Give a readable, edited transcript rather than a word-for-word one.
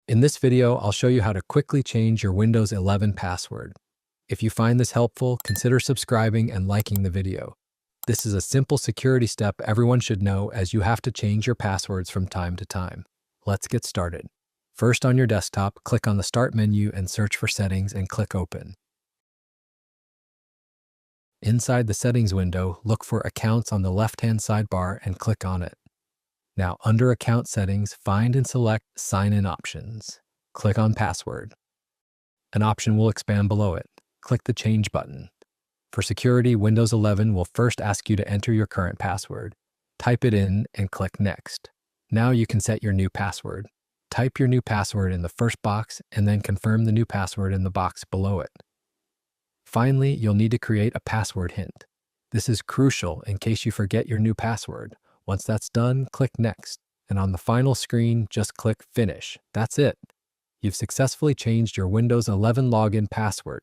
In this video, I'll show you how to quickly change your Windows 11 password. If you find this helpful, consider subscribing and liking the video. This is a simple security step everyone should know, as you have to change your passwords from time to time. Let's get started. First, on your desktop, click on the Start menu and search for Settings and click Open. Inside the Settings window, look for Accounts on the left-hand sidebar and click on it. Now, under Account Settings, find and select Sign-in Options. Click on Password. An option will expand below it. Click the Change button. For security, Windows 11 will first ask you to enter your current password. Type it in and click Next. Now you can set your new password. Type your new password in the first box and then confirm the new password in the box below it. Finally, you'll need to create a password hint. This is crucial in case you forget your new password. Once that's done, click Next, and on the final screen, just click Finish. That's it. You've successfully changed your Windows 11 login password.